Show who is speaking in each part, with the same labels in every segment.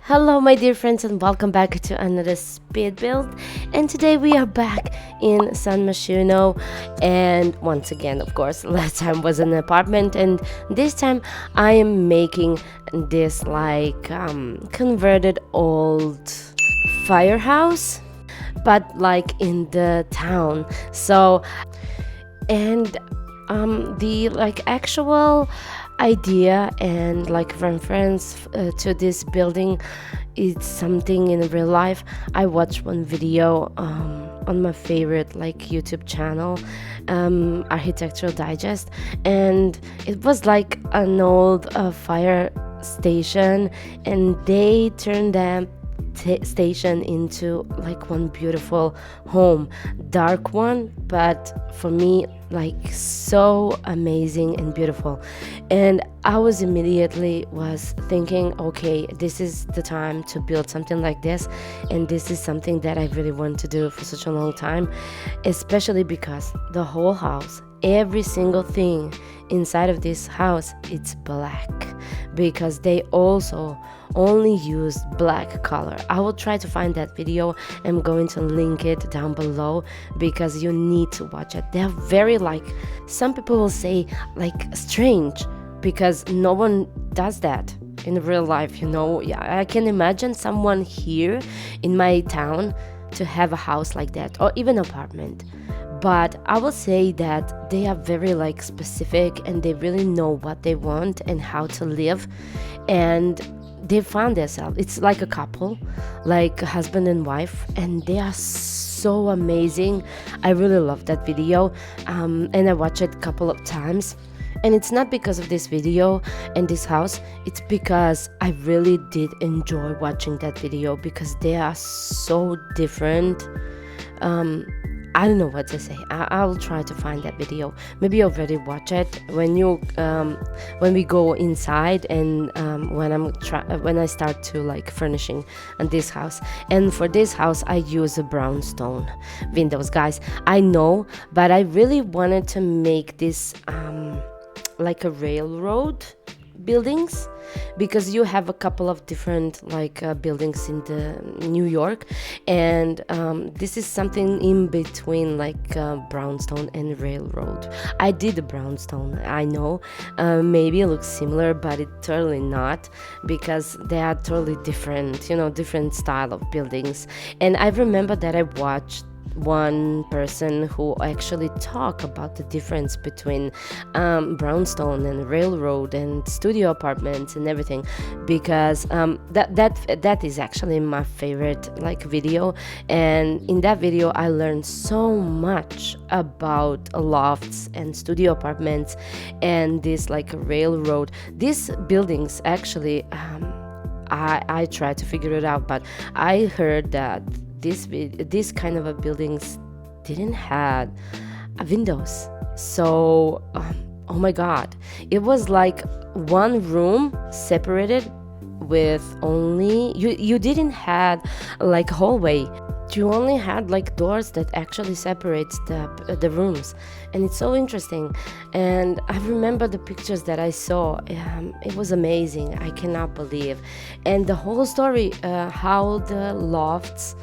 Speaker 1: Hello my dear friends and welcome back to another speed build, and today we are back in Myshuno, and once again, of course, last time was an apartment, and this time I am making this converted old firehouse, but like in the town. So and the actual idea and reference to this building is something in real life. I watched one video on my favorite YouTube channel, Architectural Digest, and it was like an old fire station, and they turned that station into one beautiful home, dark one, but for me so amazing and beautiful. And I was immediately thinking, okay, this is the time to build something like this, and this is something that I really want to do for such a long time, especially because the whole house, every single thing inside of this house, it's black, because they also only use black color. I will try to find that video. I'm going to link it down below because you need to watch it. They're very some people will say strange, because no one does that in real life, Yeah, I can imagine someone here in my town to have a house like that, or even apartment, but I will say that they are very specific, and they really know what they want and how to live, and they found themselves. It's like a couple, like a husband and wife, and they are so amazing. I really love that video, and I watched it a couple of times. And it's not because of this video and this house, it's because I really did enjoy watching that video, because they are so different. I don't know what to say. I will try to find that video. Maybe you already watch it when we go inside, and when I start to furnishing on this house. And for this house, I use a brownstone windows, guys. I know, but I really wanted to make this like a railroad buildings, because you have a couple of different buildings in the New York, and this is something in between brownstone and railroad. I did a brownstone, I know, maybe it looks similar, but it's totally not, because they are totally different, different style of buildings. And I remember that I watched one person who actually talk about the difference between brownstone and railroad and studio apartments and everything, because that is actually my favorite video. And in that video I learned so much about lofts and studio apartments and this railroad. These buildings actually I tried to figure it out, but I heard that this kind of a buildings didn't have windows. So oh my god, it was one room separated with only you didn't have hallway. You only had doors that actually separates the rooms, and it's so interesting. And I remember the pictures that I saw. It was amazing. I cannot believe. And the whole story, how the lofts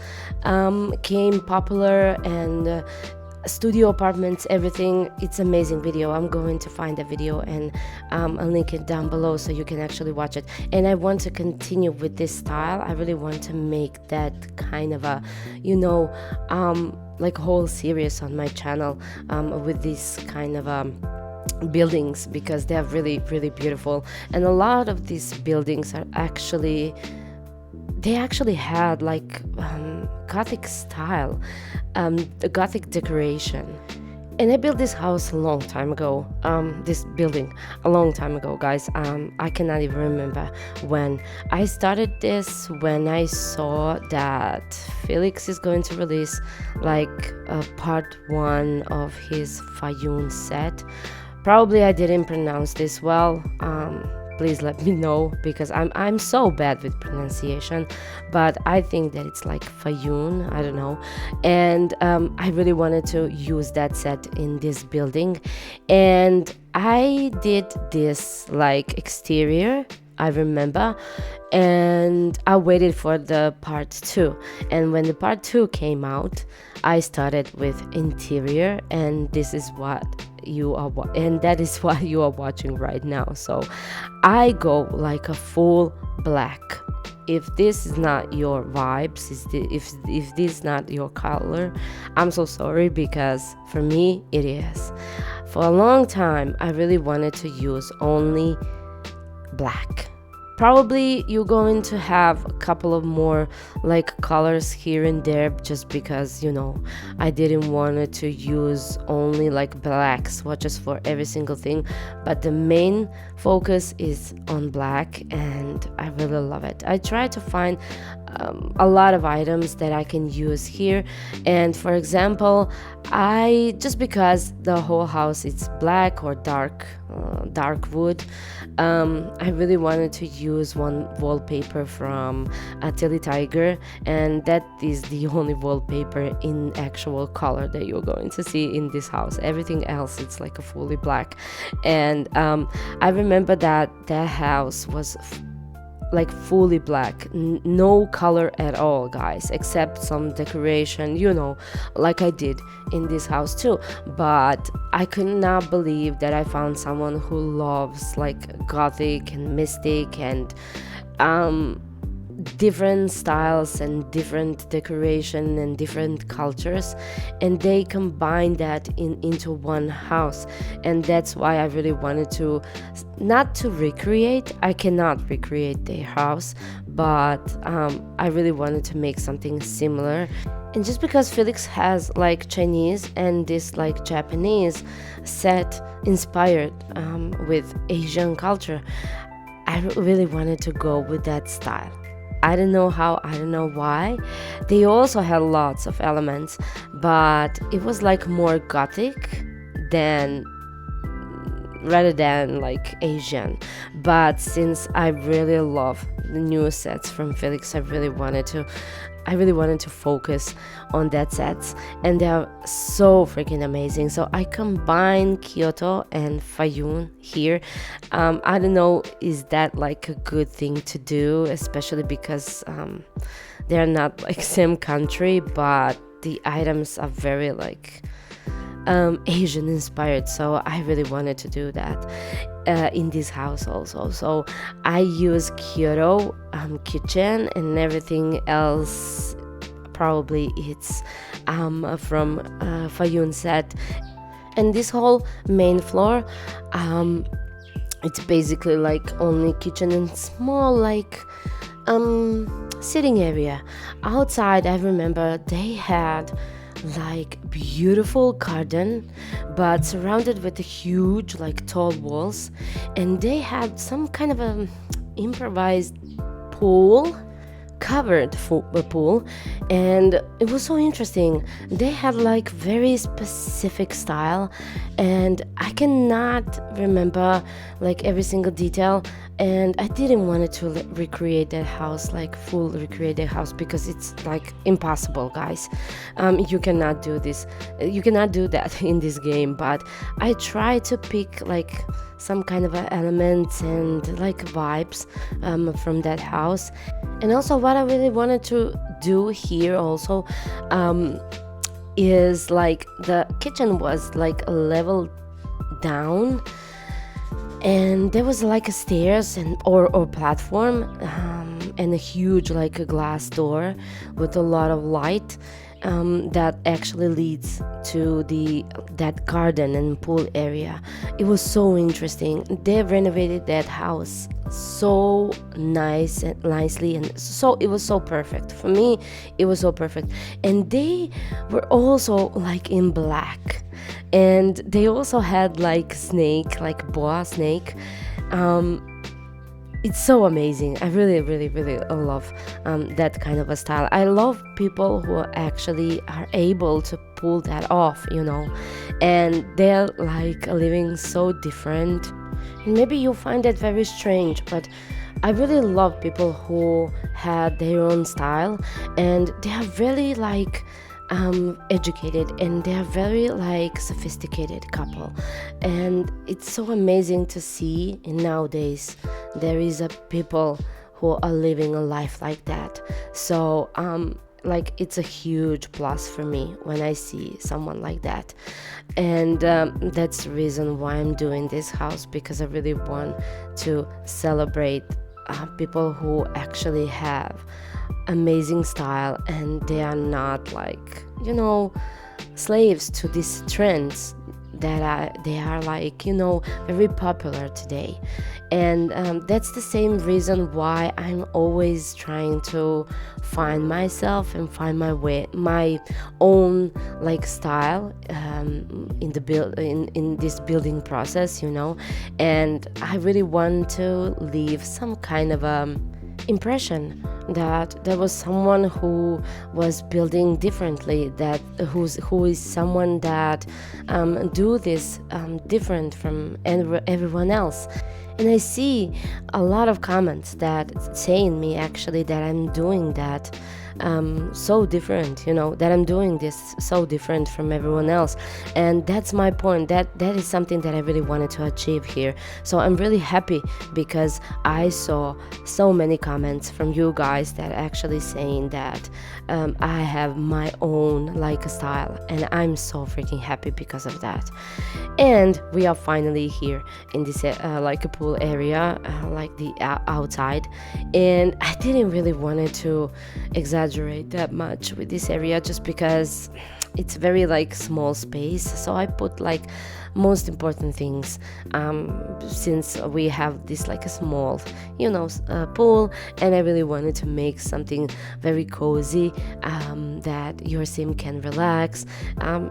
Speaker 1: came popular, and studio apartments, everything. It's amazing video. I'm going to find the video, and I'll link it down below so you can actually watch it. And I want to continue with this style. I really want to make that kind of a whole series on my channel with this kind of buildings, because they are really, really beautiful. And a lot of these buildings are actually had Gothic style, the Gothic decoration. And I built this house a long time ago, this building a long time ago, guys. I cannot even remember when I started this, when I saw that Felix is going to release part 1 of his Fayun set. Probably I didn't pronounce this well. Please let me know, because I'm so bad with pronunciation, but I think that it's like Fayoun, I don't know. And I really wanted to use that set in this building, and I did this like exterior, I remember, and I waited for the part 2. And when the part 2 came out, I started with interior, and this is what that is what you are watching right now. So I go like a full black. If this is not your vibes, if this is not your color, I'm so sorry, because for me it is. For a long time I really wanted to use only black. Probably you're going to have a couple of more like colors here and there, just because, you know, I didn't want to use only like black swatches for every single thing, but the main focus is on black, and I really love it. I try to find a lot of items that I can use here, and for example, I just because the whole house is black or dark wood, I really wanted to use one wallpaper from Tilly Tiger, and that is the only wallpaper in actual color that you're going to see in this house. Everything else it's like a fully black. And I remember that house was like fully black, no color at all, guys, except some decoration, you know, like I did in this house too. But I could not believe that I found someone who loves like gothic and mystic and different styles and different decoration and different cultures, and they combine that into one house. And that's why I really wanted to not to recreate, I cannot recreate their house, but I really wanted to make something similar. And just because Felix has like Chinese and this like Japanese set inspired with Asian culture, I really wanted to go with that style. I don't know how, I don't know why. They also had lots of elements, but it was like more gothic rather than like Asian. But since I really love the new sets from Felix, I really wanted to focus on that sets, and they're so freaking amazing. So I combine Kyoto and Fayoun here. I don't know, is that like a good thing to do, especially because they're not like same country, but the items are very like Asian inspired. So I really wanted to do that in this house also. So I use Kyoto kitchen, and everything else probably it's from Fayoun set. And this whole main floor, it's basically like only kitchen and small like sitting area. Outside I remember they had like beautiful garden, but surrounded with huge like tall walls, and they had some kind of a improvised pool, covered pool, and it was so interesting. They had like very specific style, and I cannot remember like every single detail, and I didn't want to recreate that house, like full recreate that house, because it's like impossible, guys. You cannot do this, you cannot do that in this game. But I try to pick like some kind of elements and like vibes from that house. And also what I really wanted to do here also is like the kitchen was like a level down, and there was like a stairs and or platform, and a huge like a glass door with a lot of light that actually leads to that garden and pool area. It was so interesting. They renovated that house so nicely, and so it was so perfect for me. It was so perfect. And they were also like in black, and they also had like snake, like boa snake, it's so amazing. I really, really, really love that kind of a style. I love people who actually are able to pull that off, and they're like living so different. And maybe you find that very strange, but I really love people who had their own style, and they are really like educated, and they are very like sophisticated couple, and it's so amazing to see. And nowadays there is a people who are living a life like that. So like it's a huge plus for me when I see someone like that. And that's the reason why I'm doing this house, because I really want to celebrate people who actually have amazing style, and they are not like slaves to these trends that they are like very popular today. And that's the same reason why I'm always trying to find myself and find my own like style in this building process, and I really want to leave some kind of impression that there was someone who was building differently, that who is someone that do this different from everyone else. And I see a lot of comments that saying me actually that I'm doing that so different, that I'm doing this so different from everyone else. And that's my point. That is something that I really wanted to achieve here. So I'm really happy because I saw so many comments from you guys that actually saying that I have my own like style, and I'm so freaking happy because of that. And we are finally here in this like a pool area, like the outside, and I didn't really wanted to exaggerate that much with this area just because it's very like small space. So I put like most important things, since we have this like a small pool, and I really wanted to make something very cozy, that your sim can relax.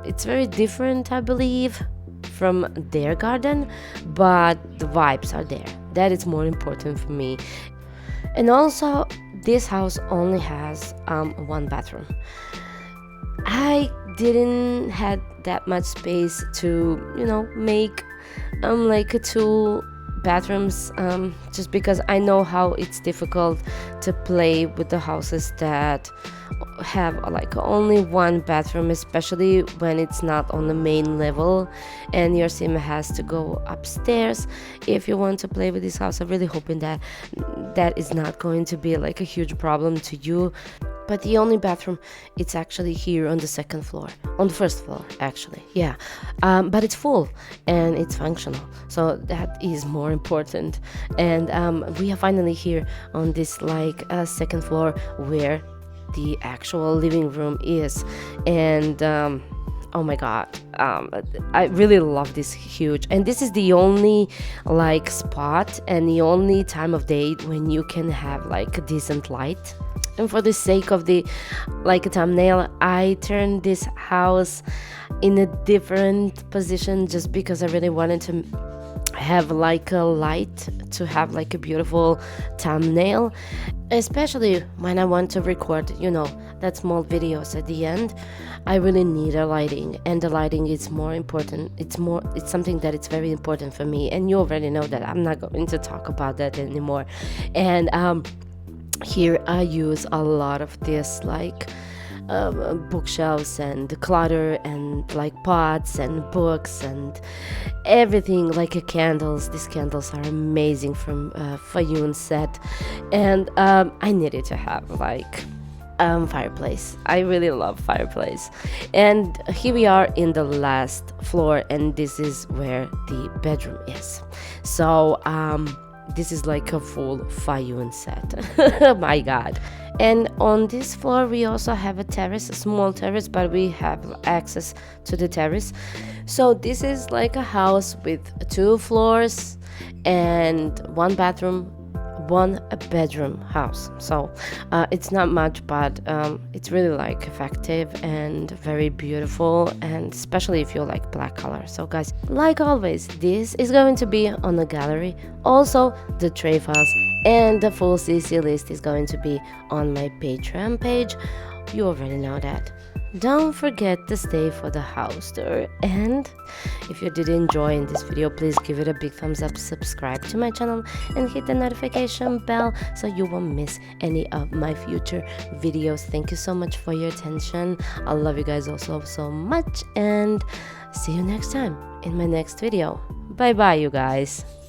Speaker 1: It's very different, I believe, from their garden, but the vibes are there. That is more important for me. And also, this house only has one bathroom. I didn't had that much space to make like two bathrooms, just because I know how it's difficult to play with the houses that have like only one bathroom, especially when it's not on the main level and your sim has to go upstairs if you want to play with this house. I'm really hoping that that is not going to be like a huge problem to you. But the only bathroom, it's actually here on the second floor, on the first floor actually, yeah. But it's full and it's functional, so that is more important. And we are finally here on this like second floor where the actual living room is. And oh my god, I really love this huge, and this is the only like spot and the only time of day when you can have like a decent light. And for the sake of the like a thumbnail, I turned this house in a different position just because I really wanted to have like a light to have like a beautiful thumbnail, especially when I want to record that small videos at the end. I really need a lighting, and the lighting is more important. It's something that it's very important for me, and you already know that. I'm not going to talk about that anymore. And here I use a lot of this like bookshelves and clutter and like pots and books and everything, like candles. These candles are amazing from Firehouse, and I needed to have like fireplace. I really love fireplace. And here we are in the last floor, and this is where the bedroom is. So this is like a full Firehouse. My god. And on this floor we also have a terrace, a small terrace, but we have access to the terrace. So this is like a house with 2 floors and 1 bathroom, one bedroom house. So it's not much, but it's really like effective and very beautiful, and especially if you like black color. So guys, like always, this is going to be on the gallery, also the tray files, and the full CC list is going to be on my Patreon page. You already know that. Don't forget to stay for the house tour, and if you did enjoy in this video, please give it a big thumbs up, subscribe to my channel, and hit the notification bell so you won't miss any of my future videos. Thank you so much for your attention. I love you guys also so much, and see you next time in my next video. Bye bye, you guys.